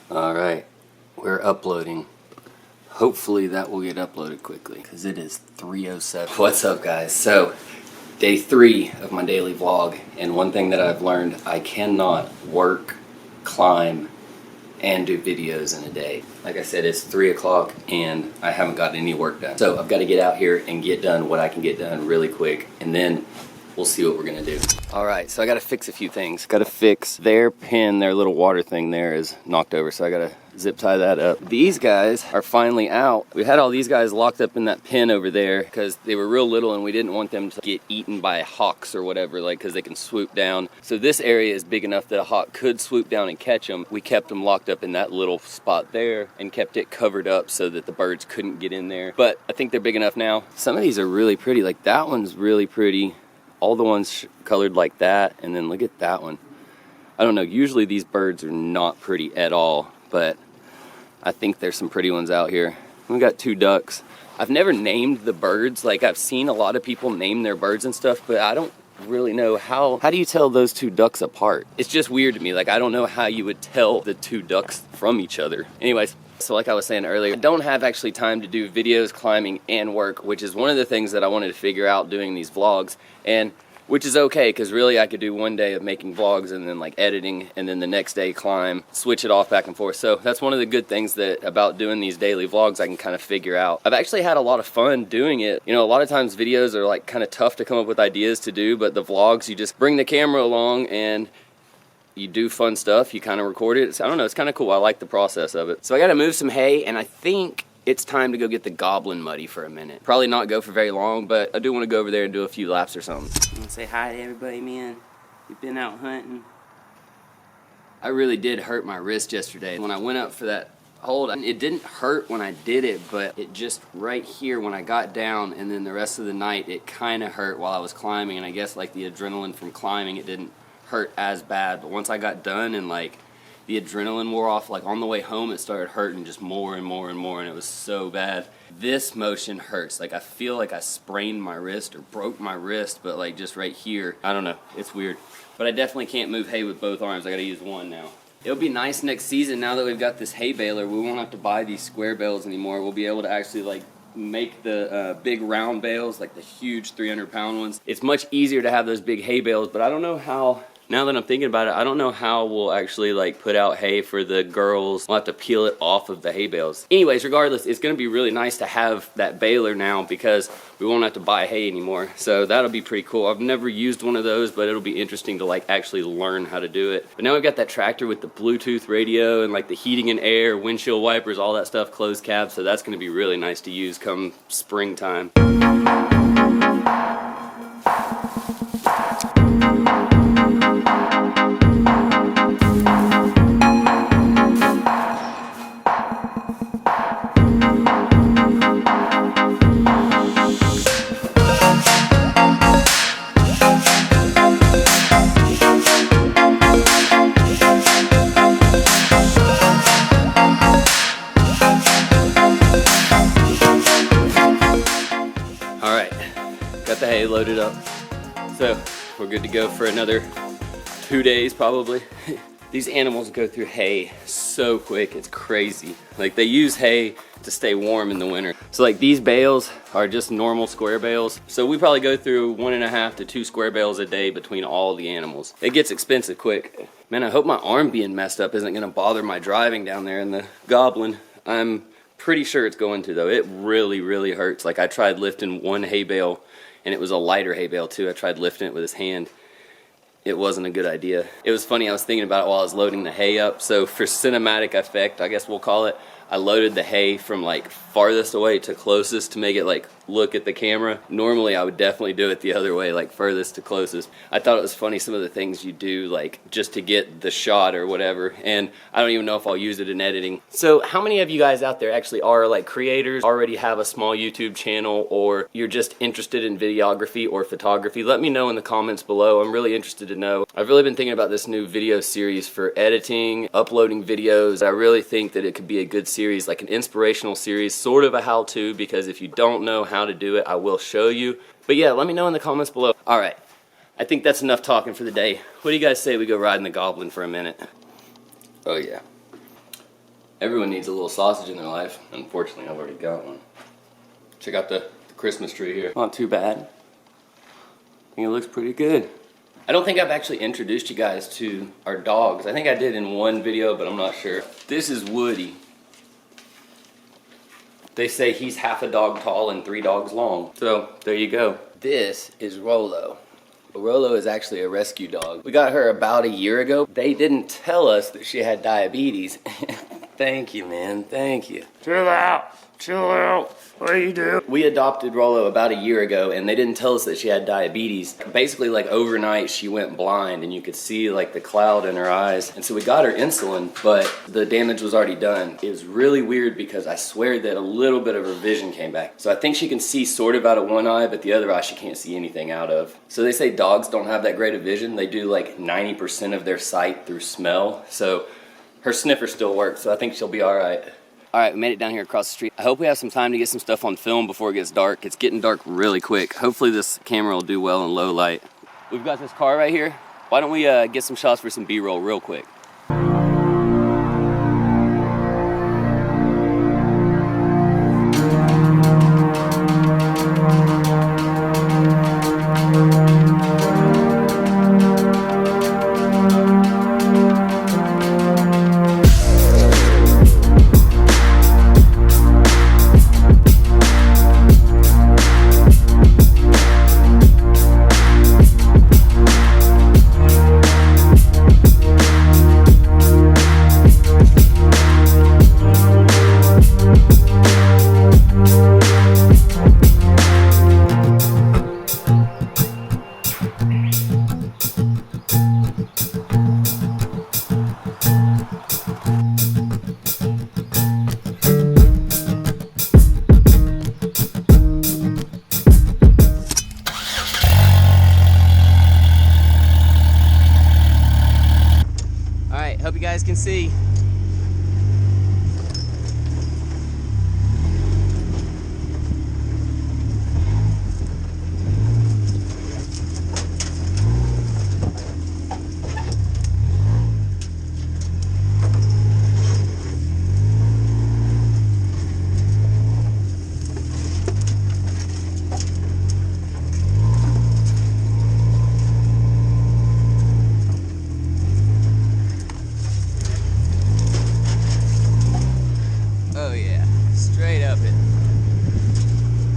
Alright, we're uploading. Hopefully that will get uploaded quickly because it is 3:07. What's up, guys? So, day 3 of my daily vlog, and one thing that I've learned, I cannot work, climb, and do videos in a day. Like I said, it's 3 o'clock and I haven't got any work done. So I've got to get out here and get done what I can get done really quick, and then we'll see what we're gonna do. Alright, so I gotta fix a few things. Gotta fix their pin, their little water thing there is knocked over, so I gotta zip tie that up. These guys are finally out. We had all these guys locked up in that pen over there because they were real little and we didn't want them to get eaten by hawks or whatever, like, because they can swoop down. So this area is big enough that a hawk could swoop down and catch them. We kept them locked up in that little spot there and kept it covered up so that the birds couldn't get in there. But I think they're big enough now. Some of these are really pretty, like that one's really pretty. All the ones colored like that, and then look at that one. I don't know, usually these birds are not pretty at all, but I think there's some pretty ones out here. We got 2 ducks. I've never named the birds. Like, I've seen a lot of people name their birds and stuff, but I don't really know how do you tell those 2 ducks apart? It's just weird to me. Like, I don't know how you would tell the 2 ducks from each other. Anyways, so like I was saying earlier, I don't have actually time to do videos, climbing, and work, which is one of the things that I wanted to figure out doing these vlogs, and which is okay, because really I could do one day of making vlogs and then like editing, and then the next day climb, switch it off back and forth. So that's one of the good things that about doing these daily vlogs, I can kind of figure out. I've actually had a lot of fun doing it. You know, a lot of times videos are like kind of tough to come up with ideas to do, but the vlogs, you just bring the camera along and you do fun stuff, you kind of record it. I don't know, it's kind of cool. I like the process of it. So I got to move some hay, and I think it's time to go get the goblin muddy for a minute. Probably not go for very long, but I do want to go over there and do a few laps or something. I want to say hi to everybody, man. You've been out hunting. I really did hurt my wrist yesterday. When I went up for that hold, it didn't hurt when I did it, but it just right here when I got down, and then the rest of the night it kind of hurt while I was climbing, and I guess like the adrenaline from climbing, it didn't hurt as bad. But once I got done and like the adrenaline wore off, like on the way home it started hurting just more and more and more, and it was so bad. This motion hurts. Like I feel like I sprained my wrist or broke my wrist, but like just right here, I don't know, it's weird. But I definitely can't move hay with both arms. I gotta use one now. It'll be nice next season, now that we've got this hay baler, we won't have to buy these square bales anymore. We'll be able to actually like make the big round bales, like the huge 300-pound ones. It's much easier to have those big hay bales, but I don't know how. Now that I'm thinking about it, I don't know how we'll actually like put out hay for the girls. We'll have to peel it off of the hay bales. Anyways, regardless, it's gonna be really nice to have that baler now because we won't have to buy hay anymore. So that'll be pretty cool. I've never used one of those, but it'll be interesting to like actually learn how to do it. But now we've got that tractor with the Bluetooth radio and like the heating and air, windshield wipers, all that stuff, closed cab. So that's gonna be really nice to use come springtime. Got the hay loaded up, so we're good to go for another 2 days probably. These animals go through hay so quick, it's crazy. Like they use hay to stay warm in the winter. So like these bales are just normal square bales. So we probably go through 1.5 to 2 square bales a day between all the animals. It gets expensive quick. Man, I hope my arm being messed up isn't gonna bother my driving down there in the Goblin. I'm pretty sure it's going to though. It really, really hurts. Like I tried lifting one hay bale, and it was a lighter hay bale too. I tried lifting it with his hand. It wasn't a good idea. It was funny, I was thinking about it while I was loading the hay up. So for cinematic effect, I guess we'll call it, I loaded the hay from like farthest away to closest to make it like look at the camera. Normally I would definitely do it the other way, like furthest to closest. I thought it was funny some of the things you do like just to get the shot or whatever, and I don't even know if I'll use it in editing. So how many of you guys out there actually are like creators, already have a small YouTube channel, or you're just interested in videography or photography? Let me know in the comments below. I'm really interested to know. I've really been thinking about this new video series for editing, uploading videos. I really think that it could be a good series, like an inspirational series, sort of a how-to, because if you don't know how to do it, I will show you. But yeah, let me know in the comments below. Alright, I think that's enough talking for the day. What do you guys say we go riding the Goblin for a minute? Oh yeah. Everyone needs a little sausage in their life. Unfortunately, I've already got one. Check out the Christmas tree here. Not too bad. I think it looks pretty good. I don't think I've actually introduced you guys to our dogs. I think I did in one video, but I'm not sure. This is Woody. They say he's half a dog tall and 3 dogs long. So there you go. This is Rolo. Rolo is actually a rescue dog. We got her about a year ago. They didn't tell us that she had diabetes. Thank you, man. Thank you. Chill out. Chill out. What are you doing? We adopted Rolo about a year ago, and they didn't tell us that she had diabetes. Basically, like overnight, she went blind, and you could see like the cloud in her eyes. And so we got her insulin, but the damage was already done. It was really weird because I swear that a little bit of her vision came back. So I think she can see sort of out of one eye, but the other eye she can't see anything out of. So they say dogs don't have that great of vision. They do like 90% of their sight through smell. So her sniffer still works, so I think she'll be all right. All right, we made it down here across the street. I hope we have some time to get some stuff on film before it gets dark. It's getting dark really quick. Hopefully this camera will do well in low light. We've got this car right here. Why don't we get some shots for some B-roll real quick? Hope you guys can see.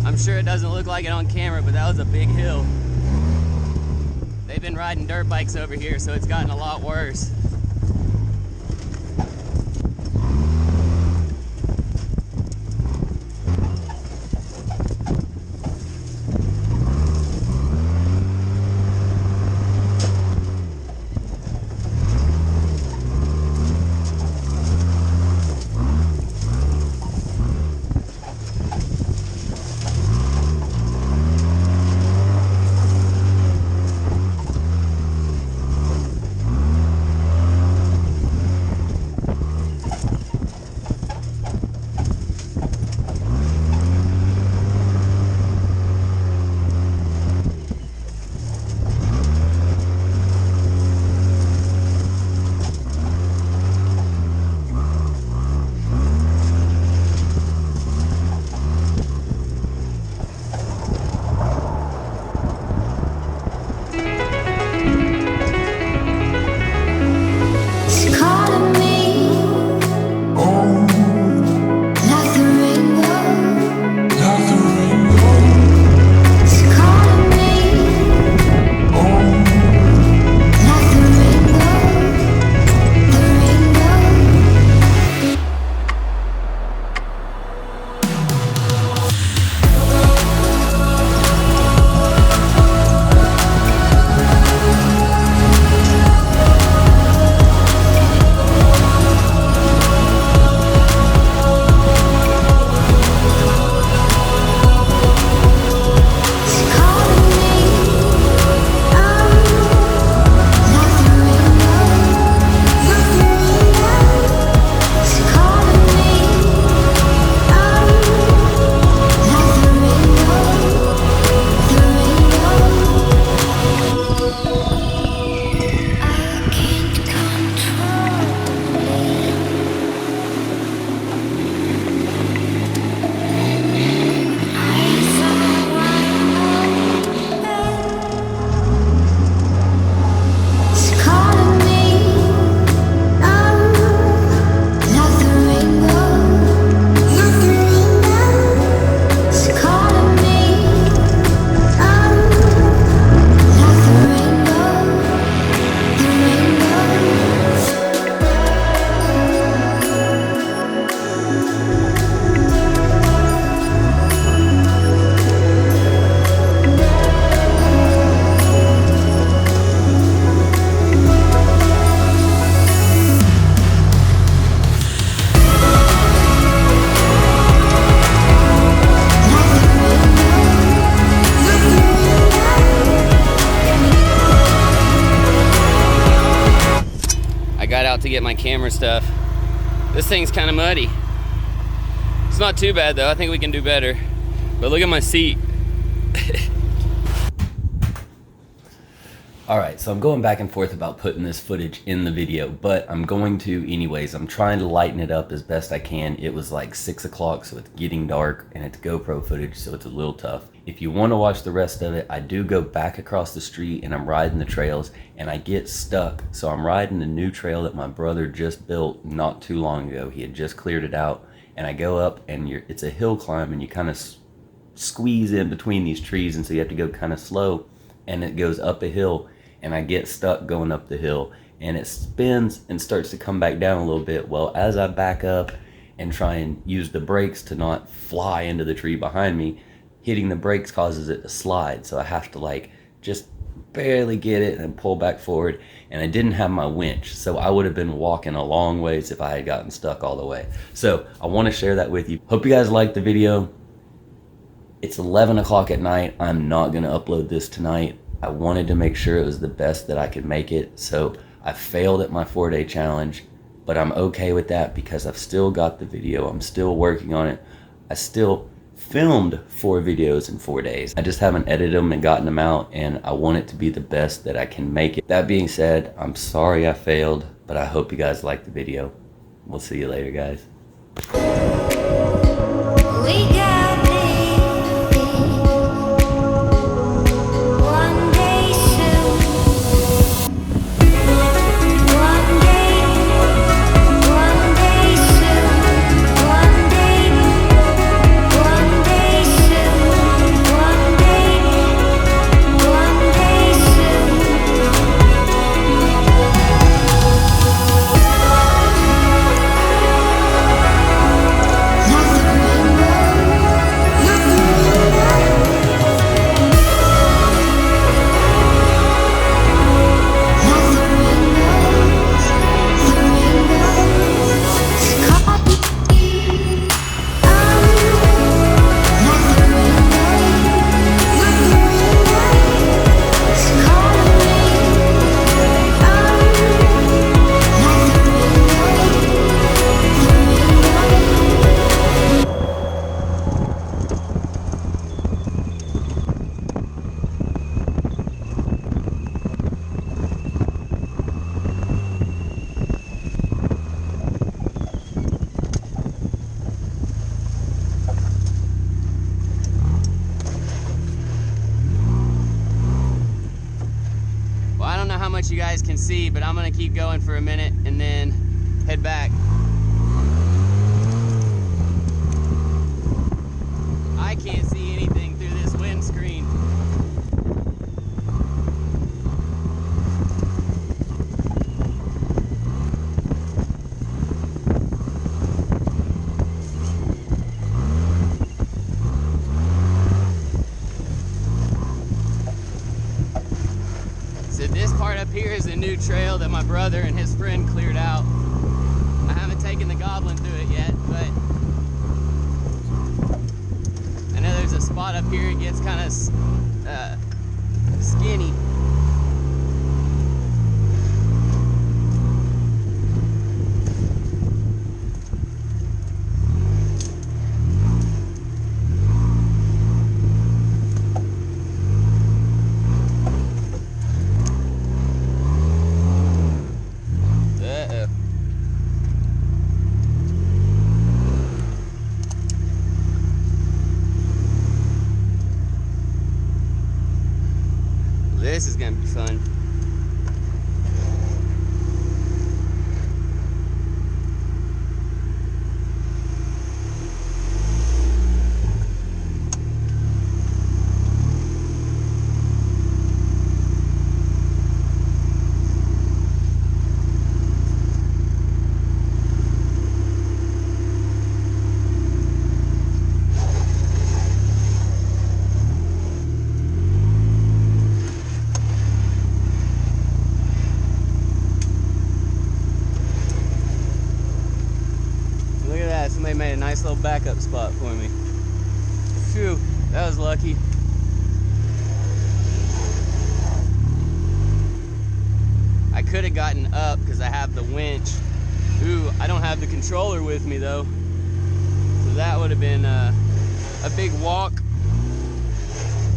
I'm sure it doesn't look like it on camera, but that was a big hill. They've been riding dirt bikes over here, so it's gotten a lot worse. get my camera stuff. This thing's kind of muddy. It's not too bad though. I think we can do better. But look at my seat. Alright, so I'm going back and forth about putting this footage in the video, but I'm going to anyways. I'm trying to lighten it up as best I can. It was like 6 o'clock, so it's getting dark, and it's GoPro footage, so it's a little tough. If you want to watch the rest of it, I do go back across the street and I'm riding the trails and I get stuck. So I'm riding the new trail that my brother just built not too long ago. He had just cleared it out, and I go up and it's a hill climb, and you kind of squeeze in between these trees, and so you have to go kind of slow, and it goes up a hill. And I get stuck going up the hill, and it spins and starts to come back down a little bit. Well, as I back up and try and use the brakes to not fly into the tree behind me, hitting the brakes causes it to slide. So I have to like just barely get it and pull back forward. And I didn't have my winch, so I would have been walking a long ways if I had gotten stuck all the way. So I want to share that with you. Hope you guys liked the video. It's 11 o'clock at night. I'm not going to upload this tonight. I wanted to make sure it was the best that I could make it, so I failed at my 4-day challenge, but I'm okay with that because I've still got the video. I'm still working on it. I still filmed 4 videos in 4 days. I just haven't edited them and gotten them out, and I want it to be the best that I can make it. That being said, I'm sorry I failed, but I hope you guys liked the video. We'll see you later, guys. You guys can see, but I'm gonna keep going for a minute and then head back. I can't see anything through this windscreen. So this part up here is a new trail that my brother and his friend cleared out. I haven't taken the goblin through it yet, but I know there's a spot up here it gets kind of skinny. This is gonna be fun. Somebody made a nice little backup spot for me. Phew, that was lucky. I could have gotten up because I have the winch. Ooh, I don't have the controller with me though. So that would have been a big walk.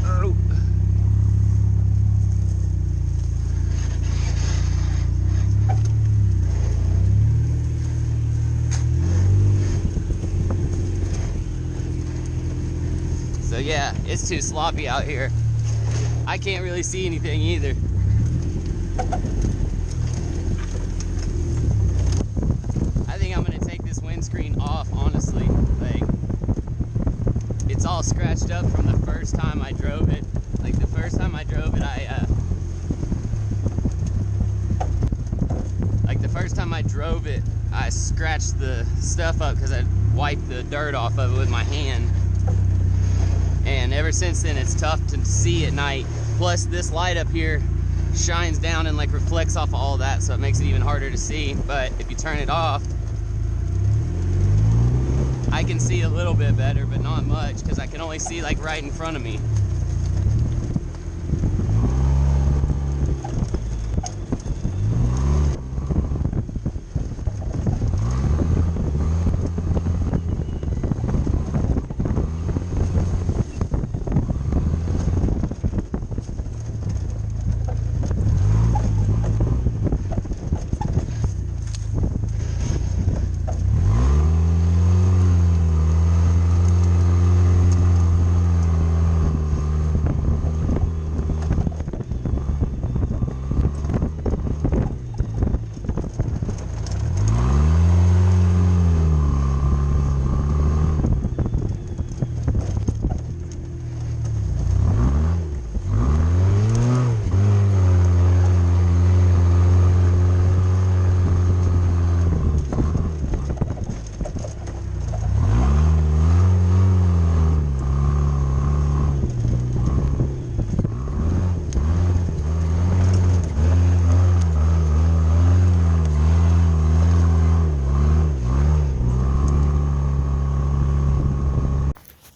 Oh. So yeah, it's too sloppy out here. I can't really see anything either. I think I'm gonna take this windscreen off, honestly. Like, it's all scratched up from the first time I drove it. Like, the first time I drove it, I scratched the stuff up because I wiped the dirt off of it with my hand. And ever since then, it's tough to see at night. Plus, this light up here shines down and like reflects off of all that, so it makes it even harder to see. But if you turn it off, I can see a little bit better, but not much, because I can only see like right in front of me.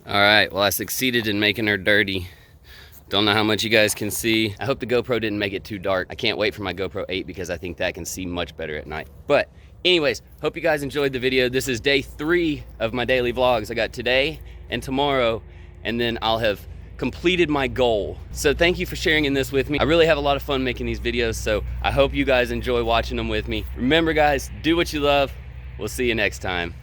Alright, well, I succeeded in making her dirty. Don't know how much you guys can see. I hope the GoPro didn't make it too dark. I can't wait for my GoPro 8 because I think that can see much better at night. But anyways, hope you guys enjoyed the video. This is day 3 of my daily vlogs. I got today and tomorrow, and then I'll have completed my goal. So thank you for sharing in this with me. I really have a lot of fun making these videos, so I hope you guys enjoy watching them with me. Remember guys, do what you love. We'll see you next time.